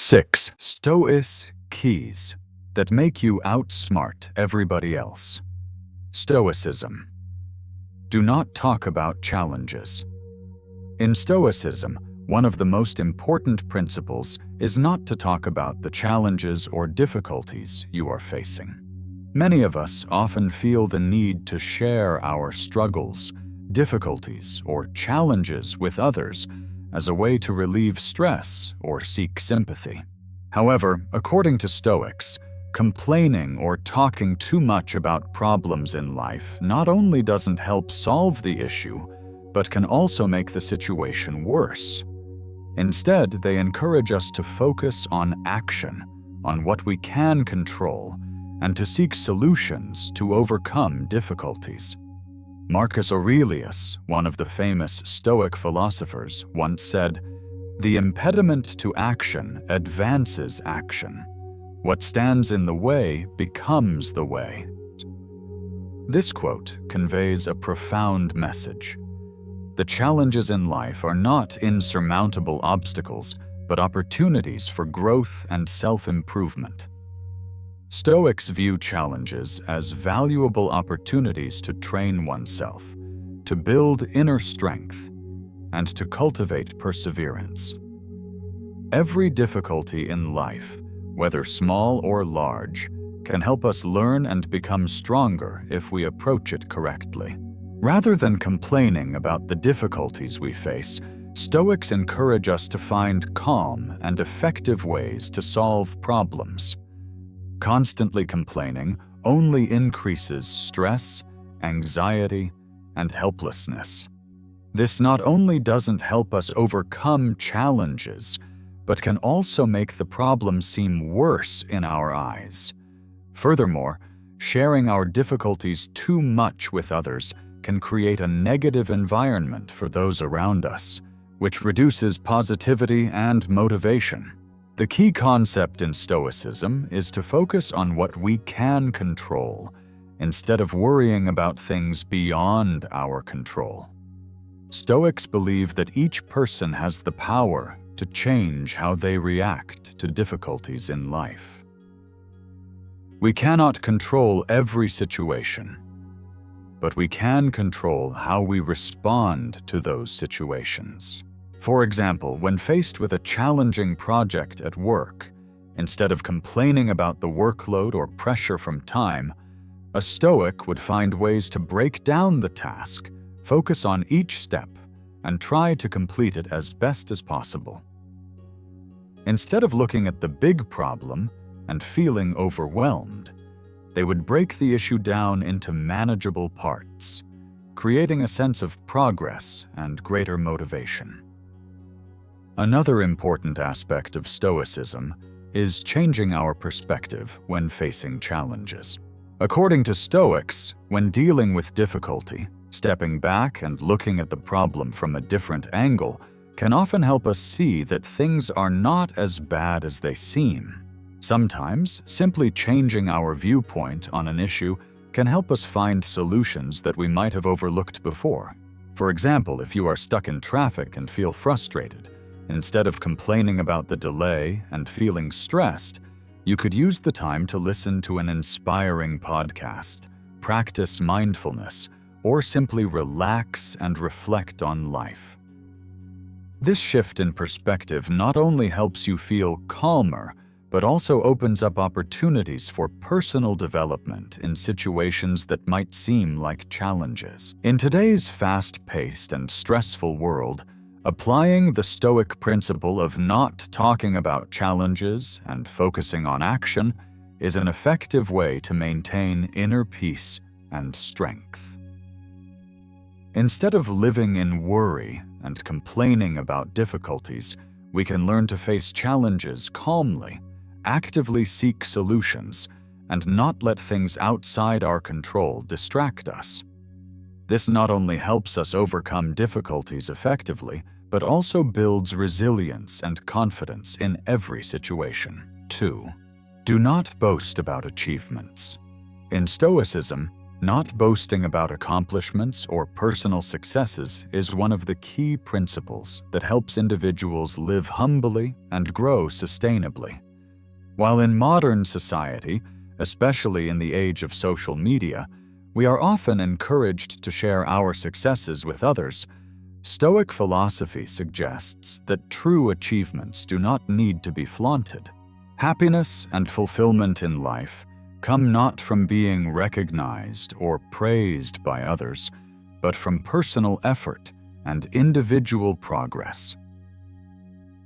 6. Stoic keys that make you outsmart everybody else. Stoicism. Do not talk about challenges. In Stoicism, one of the most important principles is not to talk about the challenges or difficulties you are facing. Many of us often feel the need to share our struggles, difficulties, or challenges with others as a way to relieve stress or seek sympathy. However, according to Stoics, complaining or talking too much about problems in life not only doesn't help solve the issue, but can also make the situation worse. Instead, they encourage us to focus on action, on what we can control, and to seek solutions to overcome difficulties. Marcus Aurelius, one of the famous Stoic philosophers, once said, "The impediment to action advances action. What stands in the way becomes the way." This quote conveys a profound message. The challenges in life are not insurmountable obstacles, but opportunities for growth and self-improvement. Stoics view challenges as valuable opportunities to train oneself, to build inner strength, and to cultivate perseverance. Every difficulty in life, whether small or large, can help us learn and become stronger if we approach it correctly. Rather than complaining about the difficulties we face, Stoics encourage us to find calm and effective ways to solve problems. Constantly complaining only increases stress, anxiety, and helplessness. This not only doesn't help us overcome challenges, but can also make the problem seem worse in our eyes. Furthermore, sharing our difficulties too much with others can create a negative environment for those around us, which reduces positivity and motivation. The key concept in Stoicism is to focus on what we can control, instead of worrying about things beyond our control. Stoics believe that each person has the power to change how they react to difficulties in life. We cannot control every situation, but we can control how we respond to those situations. For example, when faced with a challenging project at work, instead of complaining about the workload or pressure from time, a Stoic would find ways to break down the task, focus on each step, and try to complete it as best as possible. Instead of looking at the big problem and feeling overwhelmed, they would break the issue down into manageable parts, creating a sense of progress and greater motivation. Another important aspect of Stoicism is changing our perspective when facing challenges. According to Stoics, when dealing with difficulty, stepping back and looking at the problem from a different angle can often help us see that things are not as bad as they seem. Sometimes, simply changing our viewpoint on an issue can help us find solutions that we might have overlooked before. For example, if you are stuck in traffic and feel frustrated, instead of complaining about the delay and feeling stressed, you could use the time to listen to an inspiring podcast, practice mindfulness, or simply relax and reflect on life. This shift in perspective not only helps you feel calmer, but also opens up opportunities for personal development in situations that might seem like challenges. In today's fast-paced and stressful world, applying the Stoic principle of not talking about challenges and focusing on action is an effective way to maintain inner peace and strength. Instead of living in worry and complaining about difficulties, we can learn to face challenges calmly, actively seek solutions, and not let things outside our control distract us. This not only helps us overcome difficulties effectively, but also builds resilience and confidence in every situation. 2. Do not boast about achievements. In Stoicism, Not boasting about accomplishments or personal successes is one of the key principles that helps individuals live humbly and grow sustainably. While in modern society, especially in the age of social media, we are often encouraged to share our successes with others, Stoic philosophy suggests that true achievements do not need to be flaunted. Happiness and fulfillment in life come not from being recognized or praised by others, but from personal effort and individual progress.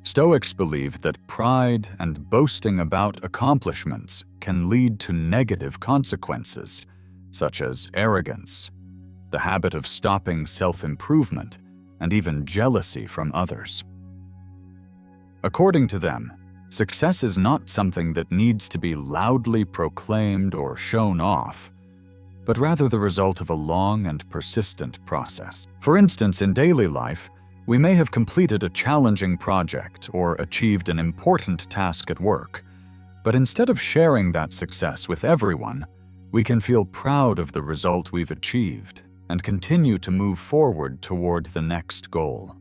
Stoics believe that pride and boasting about accomplishments can lead to negative consequences, such as arrogance, the habit of stopping self-improvement, and even jealousy from others. According to them, success is not something that needs to be loudly proclaimed or shown off, but rather the result of a long and persistent process. For instance, in daily life, we may have completed a challenging project or achieved an important task at work, but instead of sharing that success with everyone, we can feel proud of the result we've achieved and continue to move forward toward the next goal.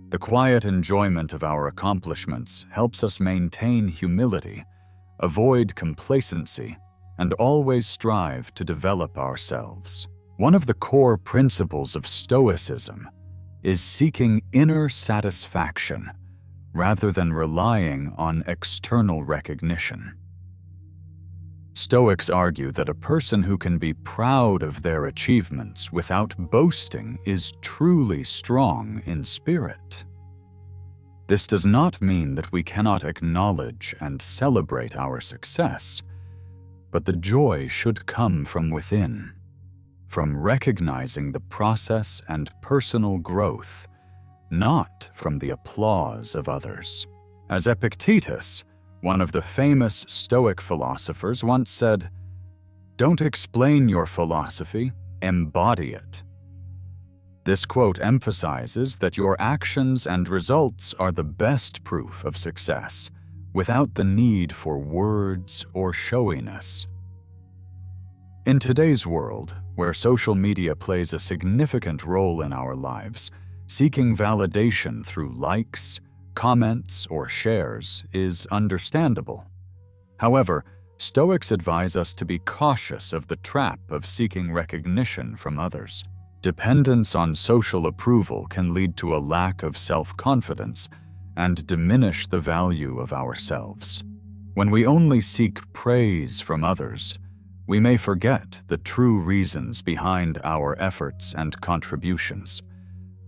The quiet enjoyment of our accomplishments helps us maintain humility, avoid complacency, and always strive to develop ourselves. One of the core principles of Stoicism is seeking inner satisfaction rather than relying on external recognition. Stoics argue that a person who can be proud of their achievements without boasting is truly strong in spirit. This does not mean that we cannot acknowledge and celebrate our success, but the joy should come from within, from recognizing the process and personal growth, not from the applause of others. As Epictetus, one of the famous Stoic philosophers, once said, "Don't explain your philosophy, embody it." This quote emphasizes that your actions and results are the best proof of success, without the need for words or showiness. In today's world, where social media plays a significant role in our lives, seeking validation through likes, comments, or shares is understandable. However, Stoics advise us to be cautious of the trap of seeking recognition from others. Dependence on social approval can lead to a lack of self-confidence and diminish the value of ourselves. When we only seek praise from others, we may forget the true reasons behind our efforts and contributions.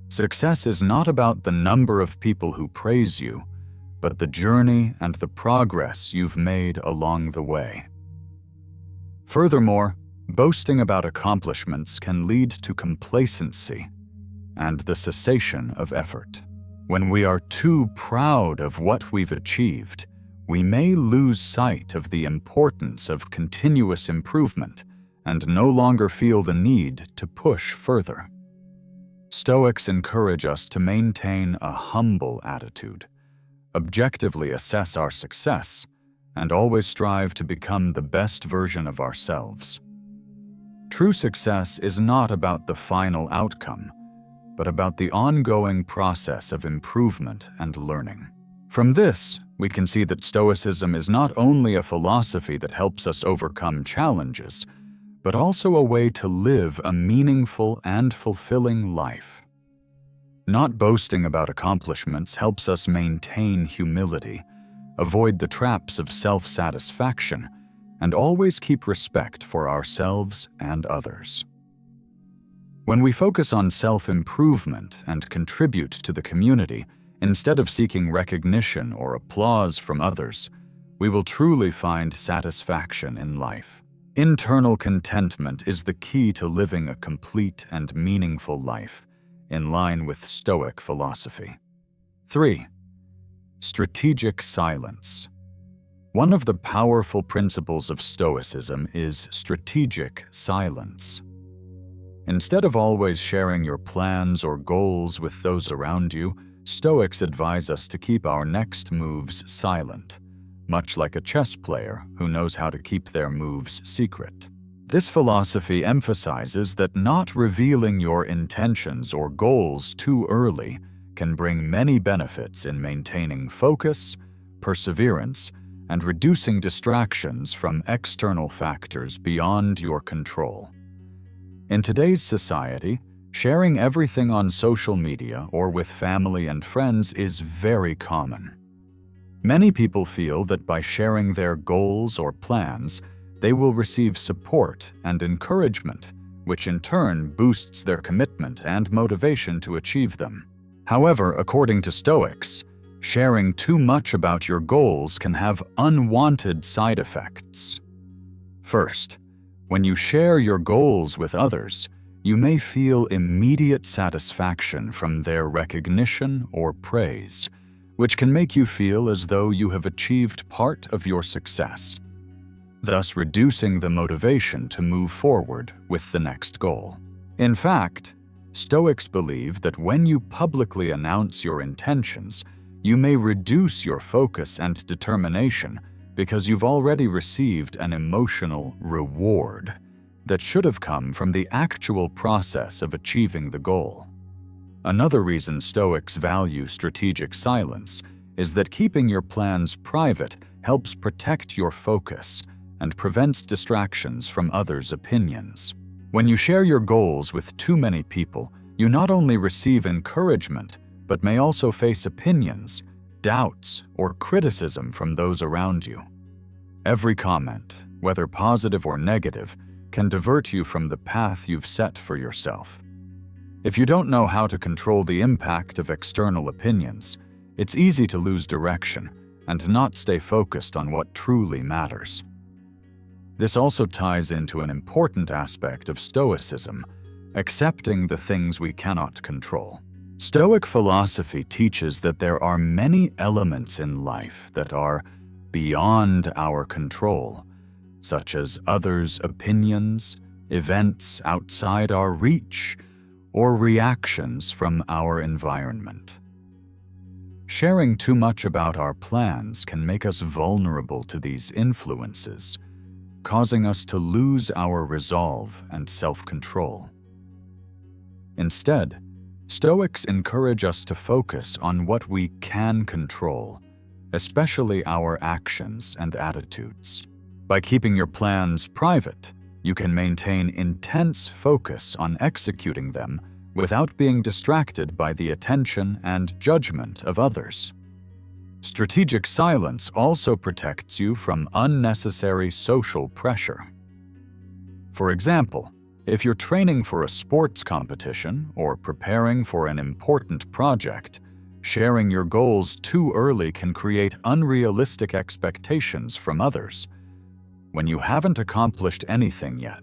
Success is not about the number of people who praise you, but the journey and the progress you've made along the way. Furthermore, boasting about accomplishments can lead to complacency and the cessation of effort. When we are too proud of what we've achieved, we may lose sight of the importance of continuous improvement and no longer feel the need to push further. Stoics encourage us to maintain a humble attitude, objectively assess our success, and always strive to become the best version of ourselves. True success is not about the final outcome, but about the ongoing process of improvement and learning. From this, we can see that Stoicism is not only a philosophy that helps us overcome challenges, but also a way to live a meaningful and fulfilling life. Not boasting about accomplishments helps us maintain humility, avoid the traps of self-satisfaction, and always keep respect for ourselves and others. When we focus on self-improvement and contribute to the community, instead of seeking recognition or applause from others, we will truly find satisfaction in life. Internal contentment is the key to living a complete and meaningful life, in line with Stoic philosophy. 3. Strategic silence. One of the powerful principles of Stoicism is strategic silence. Instead of always sharing your plans or goals with those around you, Stoics advise us to keep our next moves silent, much like a chess player who knows how to keep their moves secret. This philosophy emphasizes that not revealing your intentions or goals too early can bring many benefits in maintaining focus, perseverance, and reducing distractions from external factors beyond your control. In today's society, sharing everything on social media or with family and friends is very common. Many people feel that by sharing their goals or plans, they will receive support and encouragement, which in turn boosts their commitment and motivation to achieve them. However, according to Stoics, sharing too much about your goals can have unwanted side effects. First, when you share your goals with others, you may feel immediate satisfaction from their recognition or praise, which can make you feel as though you have achieved part of your success, thus reducing the motivation to move forward with the next goal. In fact, Stoics believe that when you publicly announce your intentions, you may reduce your focus and determination because you've already received an emotional reward that should have come from the actual process of achieving the goal. Another reason Stoics value strategic silence is that keeping your plans private helps protect your focus and prevents distractions from others' opinions. When you share your goals with too many people, you not only receive encouragement, but may also face opinions, doubts, or criticism from those around you. Every comment, whether positive or negative, can divert you from the path you've set for yourself. If you don't know how to control the impact of external opinions, it's easy to lose direction and not stay focused on what truly matters. This also ties into an important aspect of Stoicism, accepting the things we cannot control. Stoic philosophy teaches that there are many elements in life that are beyond our control, such as others' opinions, events outside our reach, or reactions from our environment. Sharing too much about our plans can make us vulnerable to these influences, causing us to lose our resolve and self-control. Instead, Stoics encourage us to focus on what we can control, especially our actions and attitudes. By keeping your plans private, you can maintain intense focus on executing them without being distracted by the attention and judgment of others. Strategic silence also protects you from unnecessary social pressure. For example, if you're training for a sports competition or preparing for an important project, sharing your goals too early can create unrealistic expectations from others. When you haven't accomplished anything yet,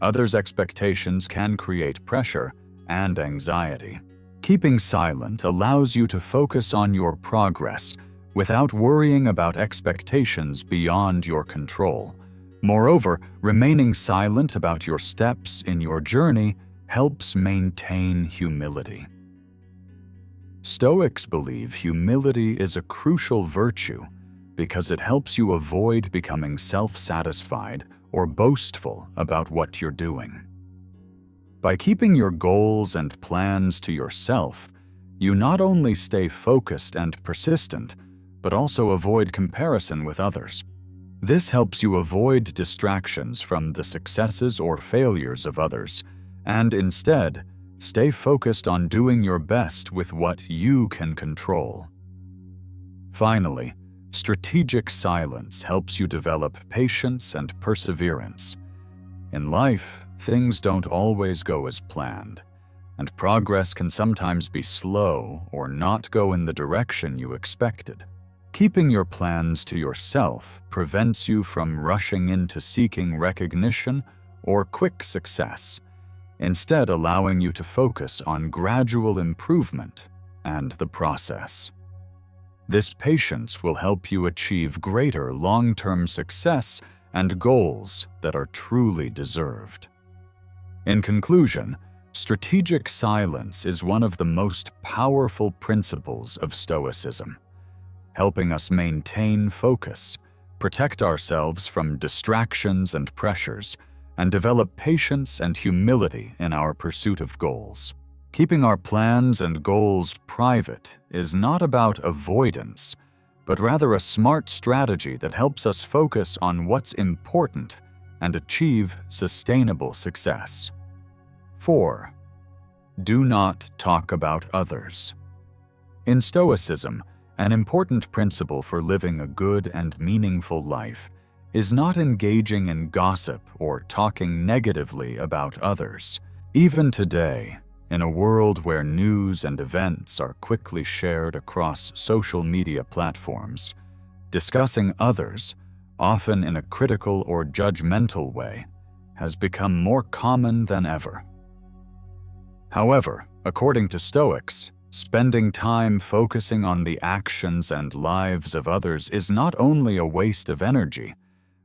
others' expectations can create pressure and anxiety. Keeping silent allows you to focus on your progress without worrying about expectations beyond your control. Moreover, remaining silent about your steps in your journey helps maintain humility. Stoics believe humility is a crucial virtue because it helps you avoid becoming self-satisfied or boastful about what you're doing. By keeping your goals and plans to yourself, you not only stay focused and persistent, but also avoid comparison with others. This helps you avoid distractions from the successes or failures of others, and instead, stay focused on doing your best with what you can control. Finally, strategic silence helps you develop patience and perseverance. In life, things don't always go as planned, and progress can sometimes be slow or not go in the direction you expected. Keeping your plans to yourself prevents you from rushing into seeking recognition or quick success, instead allowing you to focus on gradual improvement and the process. This patience will help you achieve greater long-term success and goals that are truly deserved. In conclusion, strategic silence is one of the most powerful principles of Stoicism, helping us maintain focus, protect ourselves from distractions and pressures, and develop patience and humility in our pursuit of goals. Keeping our plans and goals private is not about avoidance, but rather a smart strategy that helps us focus on what's important and achieve sustainable success. 4. Do not talk about others. In Stoicism, an important principle for living a good and meaningful life is not engaging in gossip or talking negatively about others. Even today, in a world where news and events are quickly shared across social media platforms, discussing others, often in a critical or judgmental way, has become more common than ever. However, according to Stoics, spending time focusing on the actions and lives of others is not only a waste of energy,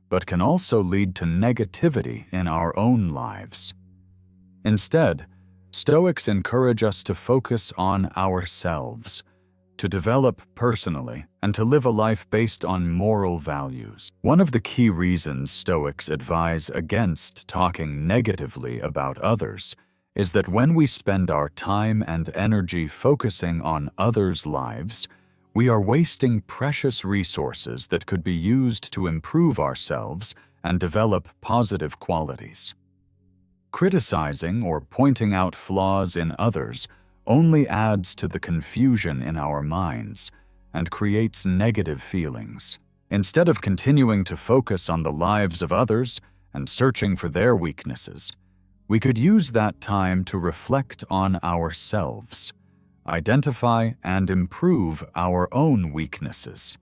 but can also lead to negativity in our own lives. Instead, Stoics encourage us to focus on ourselves, to develop personally, and to live a life based on moral values. One of the key reasons Stoics advise against talking negatively about others is that when we spend our time and energy focusing on others' lives, we are wasting precious resources that could be used to improve ourselves and develop positive qualities. Criticizing or pointing out flaws in others only adds to the confusion in our minds and creates negative feelings. Instead of continuing to focus on the lives of others and searching for their weaknesses, we could use that time to reflect on ourselves, identify and improve our own weaknesses.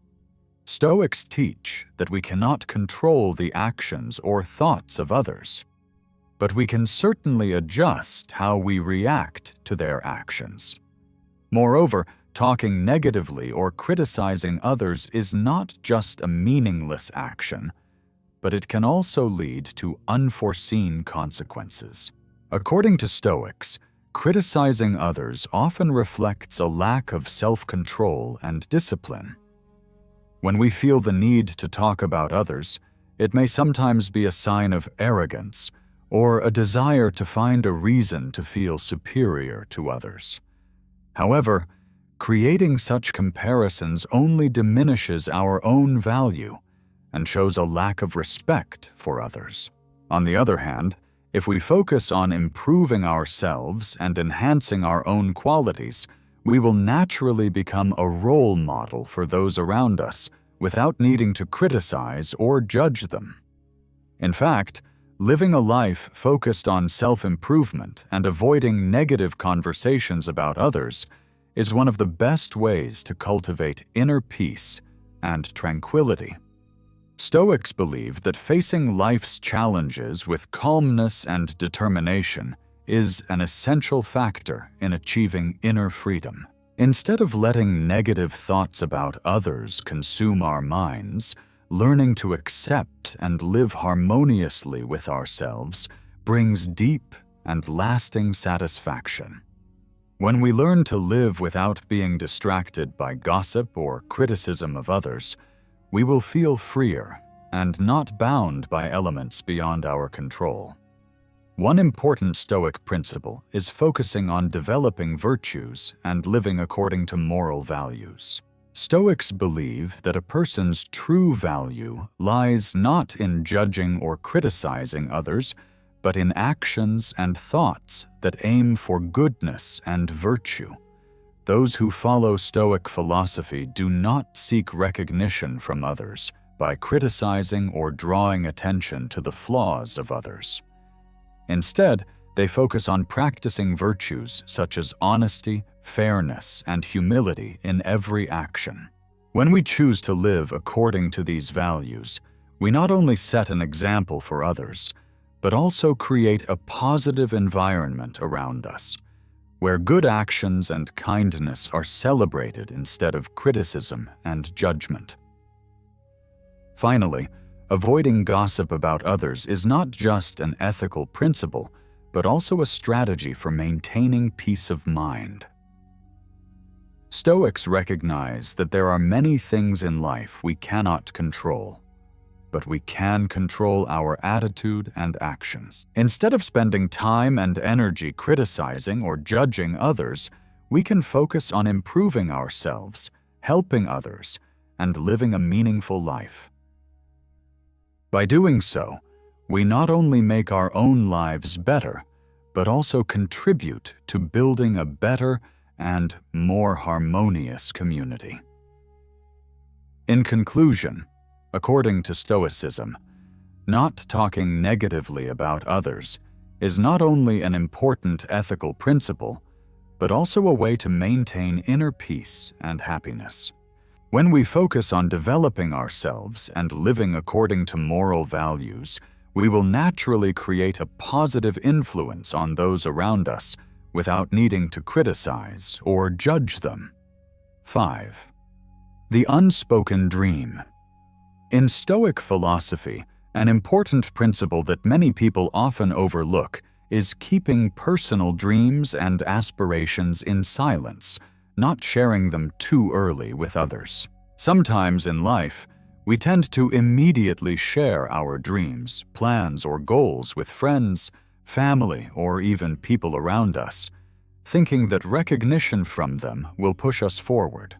Stoics teach that we cannot control the actions or thoughts of others, but we can certainly adjust how we react to their actions. Moreover, talking negatively or criticizing others is not just a meaningless action, but it can also lead to unforeseen consequences. According to Stoics, criticizing others often reflects a lack of self-control and discipline. When we feel the need to talk about others, it may sometimes be a sign of arrogance or a desire to find a reason to feel superior to others. However, creating such comparisons only diminishes our own value and shows a lack of respect for others. On the other hand, if we focus on improving ourselves and enhancing our own qualities, we will naturally become a role model for those around us without needing to criticize or judge them. In fact, living a life focused on self-improvement and avoiding negative conversations about others is one of the best ways to cultivate inner peace and tranquility. Stoics believe that facing life's challenges with calmness and determination is an essential factor in achieving inner freedom. Instead of letting negative thoughts about others consume our minds, learning to accept and live harmoniously with ourselves brings deep and lasting satisfaction. When we learn to live without being distracted by gossip or criticism of others, we will feel freer and not bound by elements beyond our control. One important Stoic principle is focusing on developing virtues and living according to moral values. Stoics believe that a person's true value lies not in judging or criticizing others, but in actions and thoughts that aim for goodness and virtue. Those who follow Stoic philosophy do not seek recognition from others by criticizing or drawing attention to the flaws of others. Instead, they focus on practicing virtues such as honesty, fairness, and humility in every action. When we choose to live according to these values, we not only set an example for others, but also create a positive environment around us, where good actions and kindness are celebrated instead of criticism and judgment. Finally, avoiding gossip about others is not just an ethical principle, but also a strategy for maintaining peace of mind. Stoics recognize that there are many things in life we cannot control, but we can control our attitude and actions. Instead of spending time and energy criticizing or judging others, we can focus on improving ourselves, helping others, and living a meaningful life. By doing so, we not only make our own lives better, but also contribute to building a better and more harmonious community. In conclusion, according to Stoicism, not talking negatively about others is not only an important ethical principle, but also a way to maintain inner peace and happiness. When we focus on developing ourselves and living according to moral values, we will naturally create a positive influence on those around us without needing to criticize or judge them. 5. The unspoken dream. In Stoic philosophy, an important principle that many people often overlook is keeping personal dreams and aspirations in silence, not sharing them too early with others. Sometimes in life, we tend to immediately share our dreams, plans, or goals with friends, family, or even people around us, thinking that recognition from them will push us forward.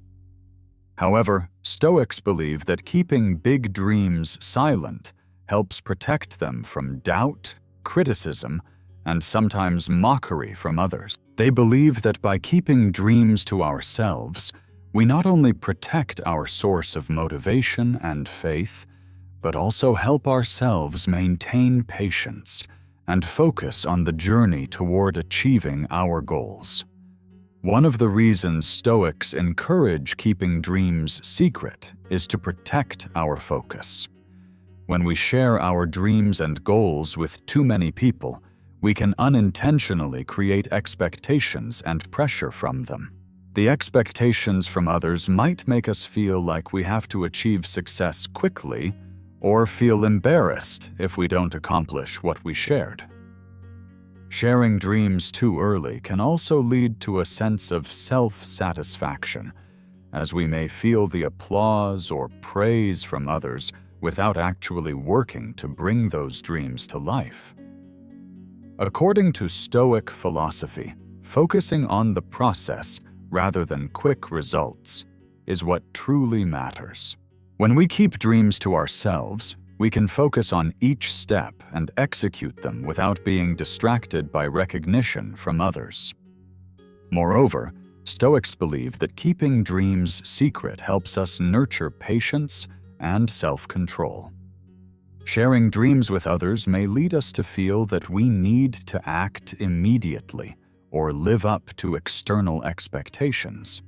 However, Stoics believe that keeping big dreams silent helps protect them from doubt, criticism, and sometimes mockery from others. They believe that by keeping dreams to ourselves, we not only protect our source of motivation and faith, but also help ourselves maintain patience and focus on the journey toward achieving our goals. One of the reasons Stoics encourage keeping dreams secret is to protect our focus. When we share our dreams and goals with too many people, we can unintentionally create expectations and pressure from them. The expectations from others might make us feel like we have to achieve success quickly, or feel embarrassed if we don't accomplish what we shared. Sharing dreams too early can also lead to a sense of self-satisfaction, as we may feel the applause or praise from others without actually working to bring those dreams to life. According to Stoic philosophy, focusing on the process rather than quick results is what truly matters. When we keep dreams to ourselves, we can focus on each step and execute them without being distracted by recognition from others. Moreover, Stoics believe that keeping dreams secret helps us nurture patience and self-control. Sharing dreams with others may lead us to feel that we need to act immediately or live up to external expectations.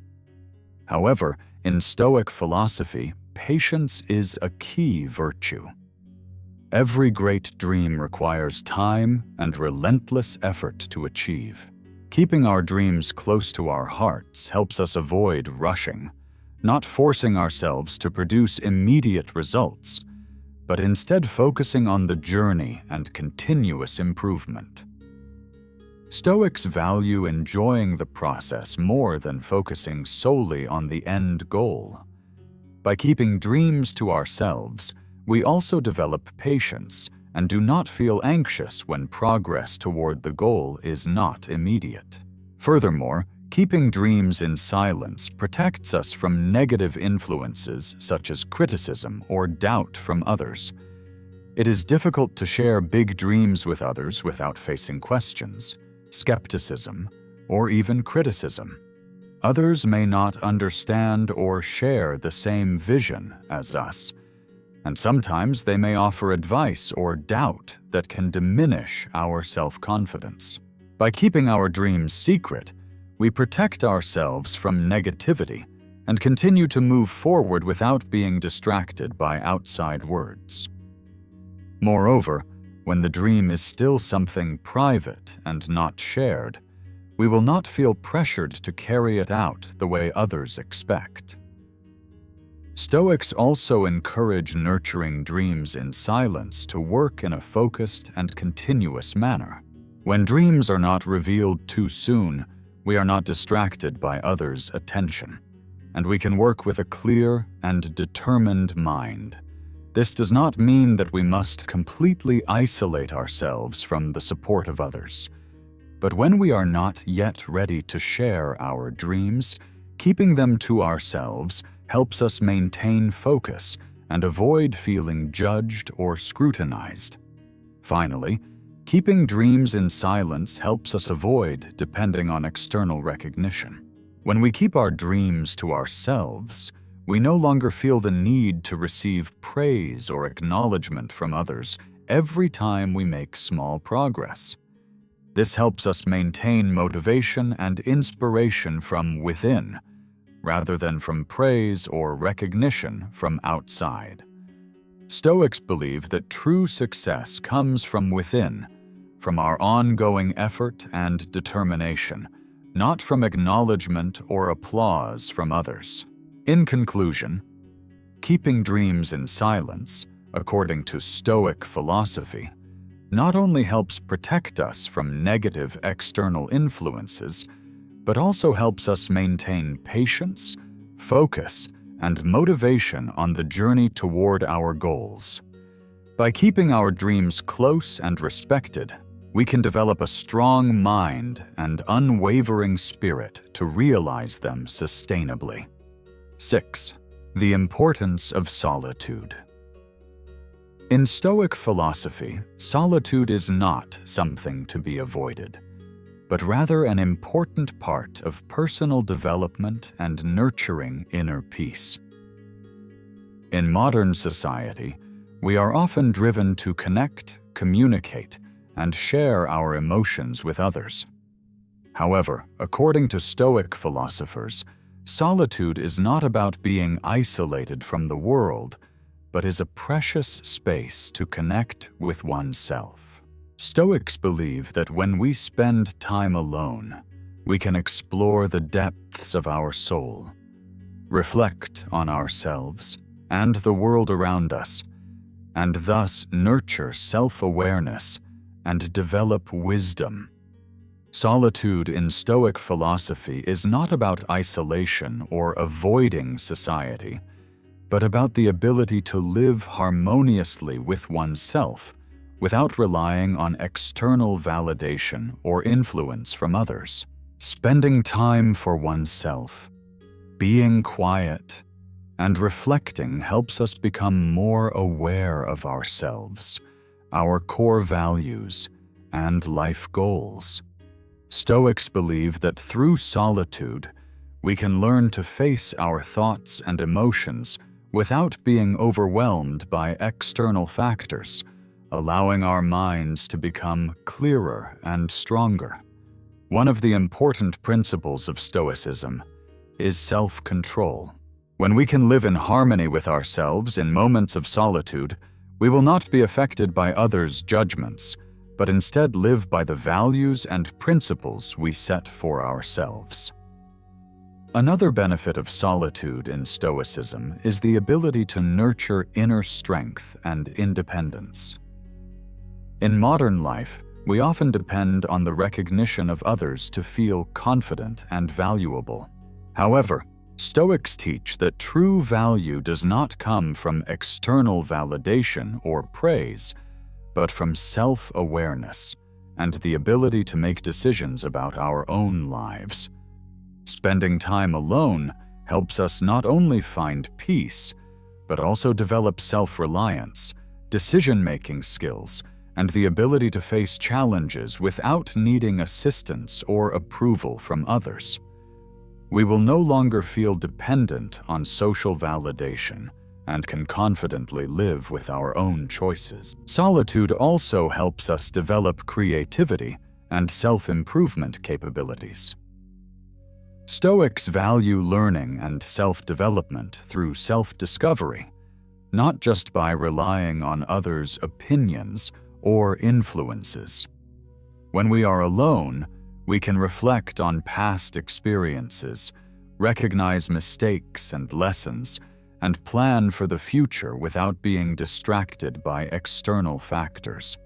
However, in Stoic philosophy, patience is a key virtue. Every great dream requires time and relentless effort to achieve. Keeping our dreams close to our hearts helps us avoid rushing, not forcing ourselves to produce immediate results, but instead focusing on the journey and continuous improvement. Stoics value enjoying the process more than focusing solely on the end goal. By keeping dreams to ourselves, we also develop patience and do not feel anxious when progress toward the goal is not immediate. Furthermore, keeping dreams in silence protects us from negative influences such as criticism or doubt from others. It is difficult to share big dreams with others without facing questions, skepticism, or even criticism. Others may not understand or share the same vision as us, and sometimes they may offer advice or doubt that can diminish our self-confidence. By keeping our dreams secret, we protect ourselves from negativity and continue to move forward without being distracted by outside words. Moreover, when the dream is still something private and not shared, we will not feel pressured to carry it out the way others expect. Stoics also encourage nurturing dreams in silence to work in a focused and continuous manner. When dreams are not revealed too soon, we are not distracted by others' attention, and we can work with a clear and determined mind, This does not mean that we must completely isolate ourselves from the support of others. But when we are not yet ready to share our dreams, keeping them to ourselves helps us maintain focus and avoid feeling judged or scrutinized. Finally, keeping dreams in silence helps us avoid depending on external recognition. When we keep our dreams to ourselves, we no longer feel the need to receive praise or acknowledgement from others every time we make small progress. This helps us maintain motivation and inspiration from within, rather than from praise or recognition from outside. Stoics believe that true success comes from within, from our ongoing effort and determination, not from acknowledgement or applause from others. In conclusion, keeping dreams in silence, according to Stoic philosophy, not only helps protect us from negative external influences, but also helps us maintain patience, focus, and motivation on the journey toward our goals. By keeping our dreams close and respected, we can develop a strong mind and unwavering spirit to realize them sustainably. 6. The importance of solitude. In Stoic philosophy, solitude is not something to be avoided, but rather an important part of personal development and nurturing inner peace. In modern society, we are often driven to connect, communicate, and share our emotions with others. However, according to Stoic philosophers, solitude is not about being isolated from the world, but is a precious space to connect with oneself. Stoics believe that when we spend time alone, we can explore the depths of our soul, reflect on ourselves and the world around us, and thus nurture self-awareness and develop wisdom. Solitude in Stoic philosophy is not about isolation or avoiding society, but about the ability to live harmoniously with oneself without relying on external validation or influence from others. Spending time for oneself, being quiet, and reflecting helps us become more aware of ourselves, our core values, and life goals. Stoics believe that through solitude, we can learn to face our thoughts and emotions without being overwhelmed by external factors, allowing our minds to become clearer and stronger. One of the important principles of Stoicism is self-control. When we can live in harmony with ourselves in moments of solitude, we will not be affected by others' judgments, but instead live by the values and principles we set for ourselves. Another benefit of solitude in Stoicism is the ability to nurture inner strength and independence. In modern life, we often depend on the recognition of others to feel confident and valuable. However, Stoics teach that true value does not come from external validation or praise, but from self-awareness and the ability to make decisions about our own lives. Spending time alone helps us not only find peace, but also develop self-reliance, decision-making skills, and the ability to face challenges without needing assistance or approval from others. We will no longer feel dependent on social validation and can confidently live with our own choices. Solitude also helps us develop creativity and self-improvement capabilities. Stoics value learning and self-development through self-discovery, not just by relying on others' opinions or influences. When we are alone, we can reflect on past experiences, recognize mistakes and lessons, and plan for the future without being distracted by external factors.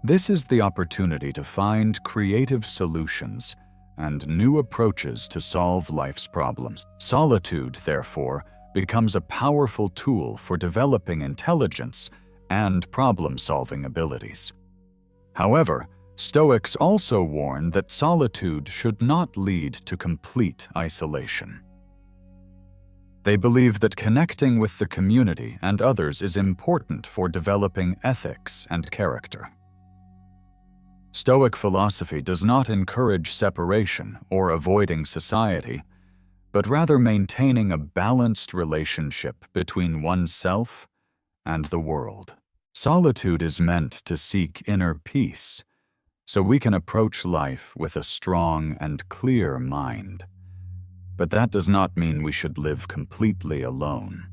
This is the opportunity to find creative solutions and new approaches to solve life's problems. Solitude, therefore, becomes a powerful tool for developing intelligence and problem-solving abilities. However, Stoics also warn that solitude should not lead to complete isolation. They believe that connecting with the community and others is important for developing ethics and character. Stoic philosophy does not encourage separation or avoiding society, but rather maintaining a balanced relationship between oneself and the world. Solitude is meant to seek inner peace, so we can approach life with a strong and clear mind. But that does not mean we should live completely alone.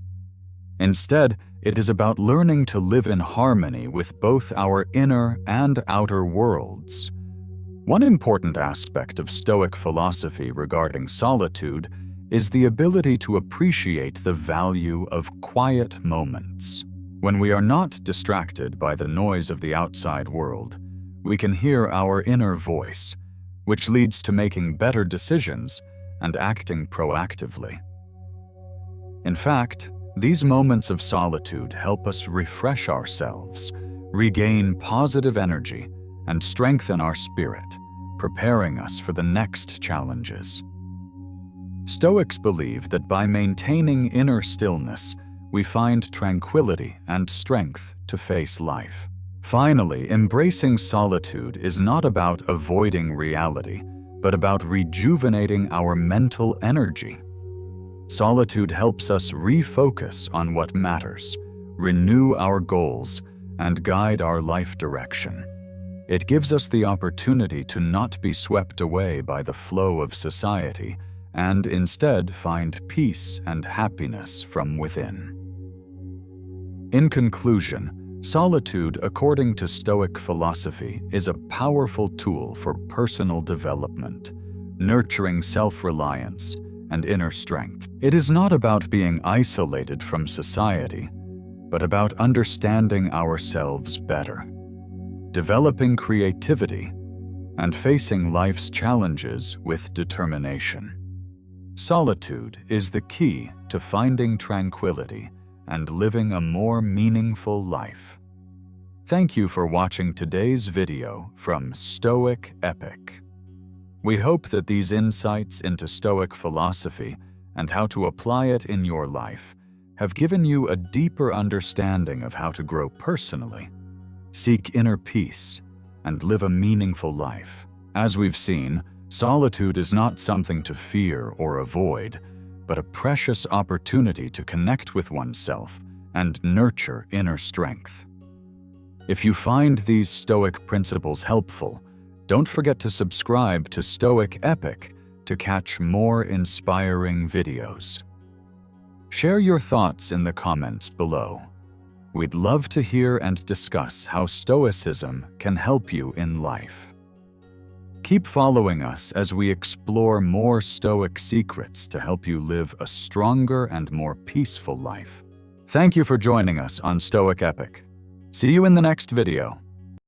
Instead, it is about learning to live in harmony with both our inner and outer worlds. One important aspect of Stoic philosophy regarding solitude is the ability to appreciate the value of quiet moments. When we are not distracted by the noise of the outside world, we can hear our inner voice, which leads to making better decisions and acting proactively. In fact, these moments of solitude help us refresh ourselves, regain positive energy, and strengthen our spirit, preparing us for the next challenges. Stoics believe that by maintaining inner stillness, we find tranquility and strength to face life. Finally, embracing solitude is not about avoiding reality, but about rejuvenating our mental energy. Solitude helps us refocus on what matters, renew our goals, and guide our life direction. It gives us the opportunity to not be swept away by the flow of society, and instead find peace and happiness from within. In conclusion, solitude, according to Stoic philosophy, is a powerful tool for personal development, nurturing self-reliance and inner strength. It is not about being isolated from society, but about understanding ourselves better, developing creativity, and facing life's challenges with determination. Solitude is the key to finding tranquility and living a more meaningful life. Thank you for watching today's video from Stoic Epic. We hope that these insights into Stoic philosophy and how to apply it in your life have given you a deeper understanding of how to grow personally, seek inner peace, and live a meaningful life. As we've seen, solitude is not something to fear or avoid, but a precious opportunity to connect with oneself and nurture inner strength. If you find these Stoic principles helpful, don't forget to subscribe to Stoic Epic to catch more inspiring videos. Share your thoughts in the comments below. We'd love to hear and discuss how Stoicism can help you in life. Keep following us as we explore more Stoic secrets to help you live a stronger and more peaceful life. Thank you for joining us on Stoic Epic. See you in the next video.